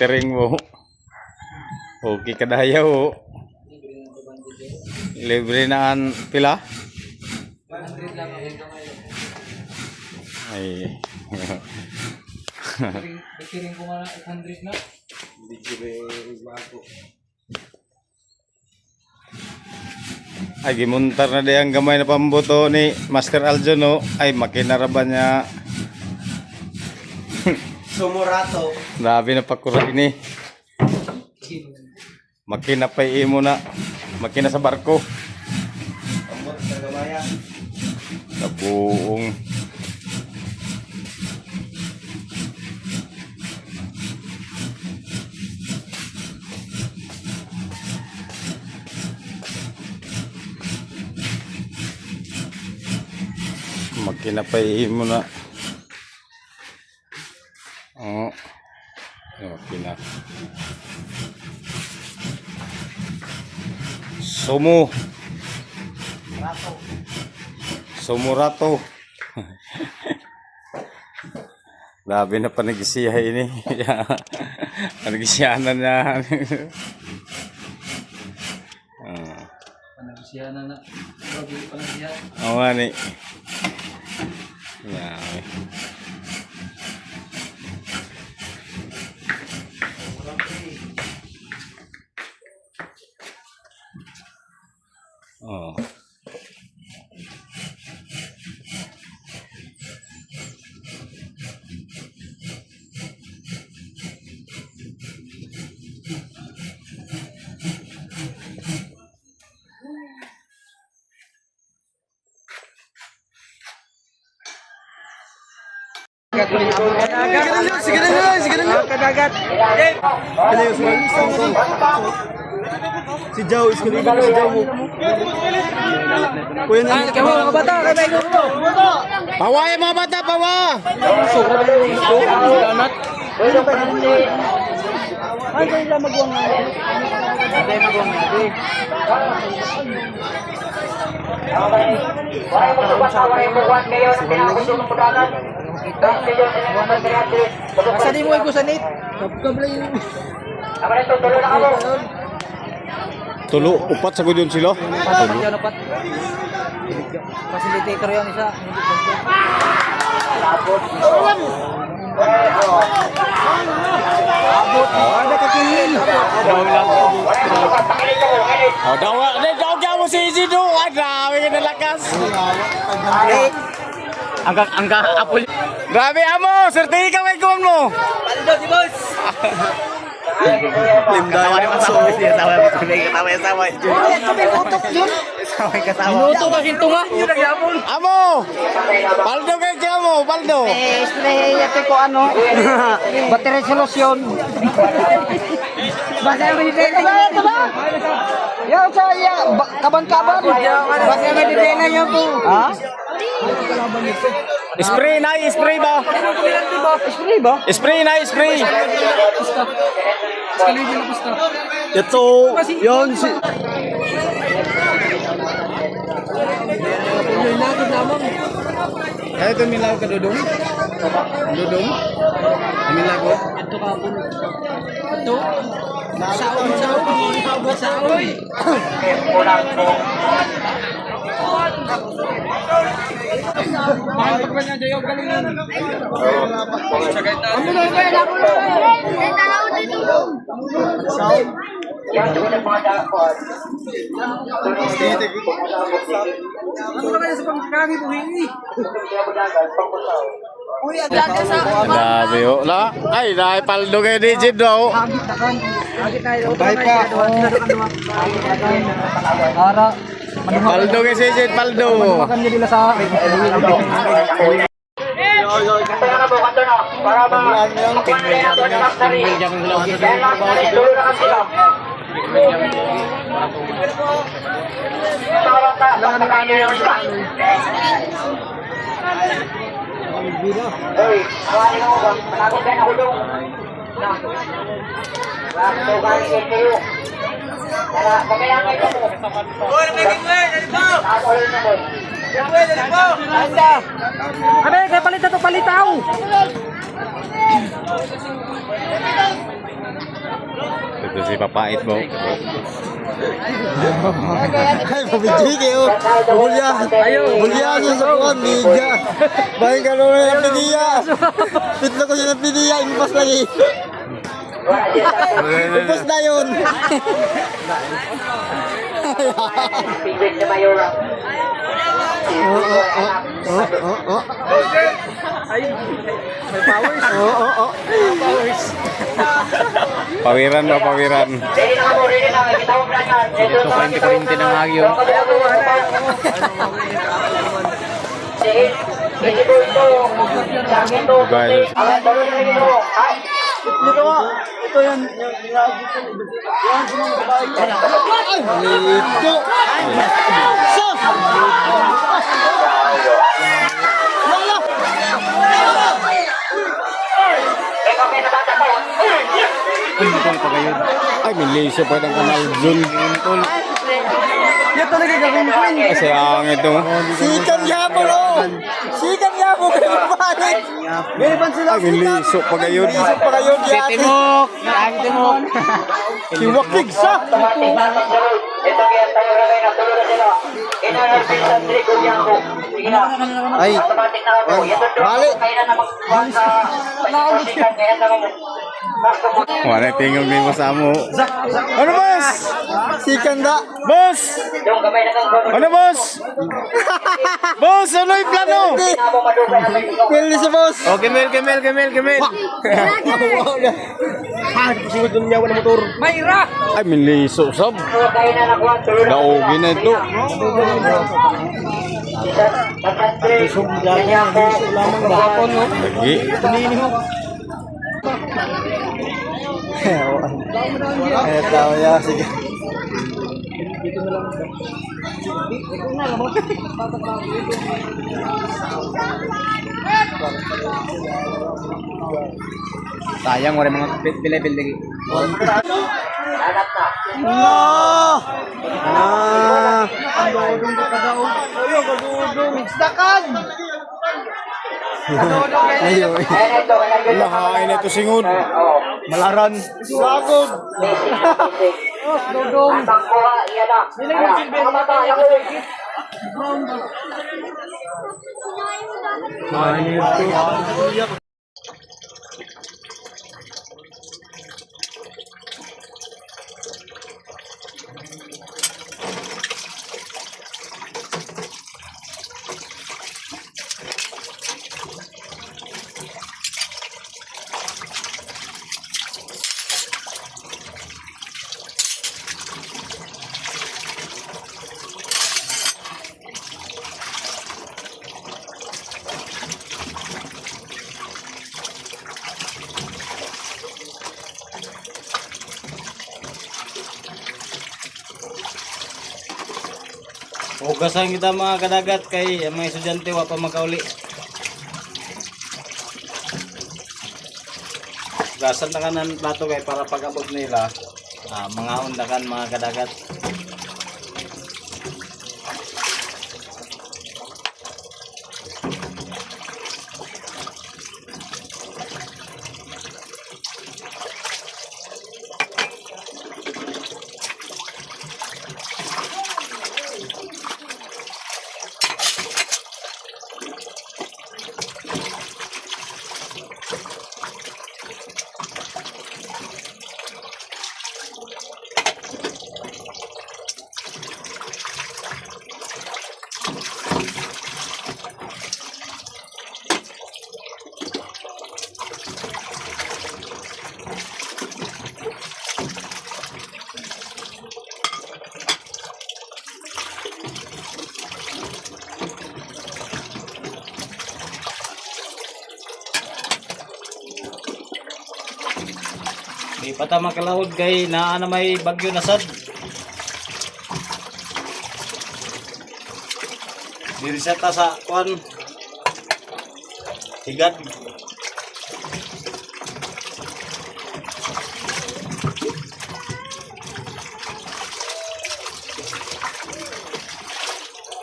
catering mo. Okay ka dayaw. Libre na ang pila? 100 lang ang kamay. Ay. Catering ko nga 800 na. Ay, gimuntar na di ang gamay na pambuto ni Master Aljo, no? Ay, makinaraban niya. Sumurato. Labi na pakuray ni. Makina pa imo na. Makina sa barko. Ambot sa gamaya. Sa buong. Makina pa imo na. Oh. Makina. Sumurato. Labi na panagisiya ini. Panagisiyanan niya. Panagsiyahan na. Grabe panagsiyahan. Oo nga ni. Yan. Oh. Sige na. Kadagat. Si Jow, si Jow. Kuya na. Kamu mga bata, kabay ko mo. Pawa yung mga bata, pawa! Asa di mo ko sanit? Tulo, upat sa gudyon sila. Ano pat? Facilitator yung isa. Oh, daw mo si Izzy do. Grabe ka nalakas. Angka apol. Grabe amo, sertihi ka may kuwan mo. Paldo si boss. Limda yung aso. Minuto ba hinto nga? Amo! Paldo kay mo, paldo. Spray ito ko ano, battery solution. Basta yung dinela ito ba? Yan saya, kaban-kaban. Basta yung dinela yun po. Ha? Spray na, spray ba? Spray ba? Spray na, spray. Ito, yun si... Kaya ito milaw ka, Dudong? Dudong? Milaw ko? Ito ka po. Ito. Saon. Mahal pag niya jayo galingan. Ano na kaya sa pangkami buhingi? Uy, agad sa Grabe o. Ay, dahil paldo kayo digit daw. Bahay pa. Para Paldo kayo si digit, paldo. makan niya nila sa Abe, kaya palita to palitaw. Ito si Papait mo. Ay, pabidyo kayo. Bulya sa kuwan, niga. Bahay ka naman ng piniya. Pitlo ko siya ng piniya, impas lagi. Impas na yun. Pawiran ba, pawiran? Ito 20-20 ng agyo. Guys, Ito yan. Ito. ay, may laser pa ng kanal Jun. Yan talaga gawin ko yun. Kasi ang ito. Sikan yapon oh. Sikan yapon kayo balik. Gariban sila. Ay, may laser pa ngayon. Isip pa kayo di ate. Timok! Ang timok! Siwakig sa. Ay. Balik. Wala tingog ni mo sa mo. Ano boss? Sikan da. Boss! Ano boss? Boss, ano yung plano? Pili si boss. Oh, Gemel! Mayra! Ay, may laser sab. Daogi na ito. Lagi. Eh, tao ya. Sige. Sayang, wala mga pilay-pilay lagi. No! Ah! Isdakan! Ayo. Lahain na ito singod. Malaran. Sagod. Hugasan kita mga kadagat kay mga estudyante wa pa makauli. Hugasan na kanan plato kay para pag-abot nila. Mga undakan mga kadagat. Di pa ta makalahod kay naa na may bagyo na sad. Diri sa ta sa kuan higad.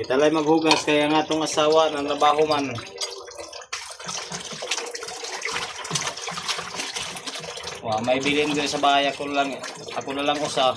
Kita lay maghugas kay ang atong asawa na nabaho man. May bilin ko sa bahay ako na lang usa.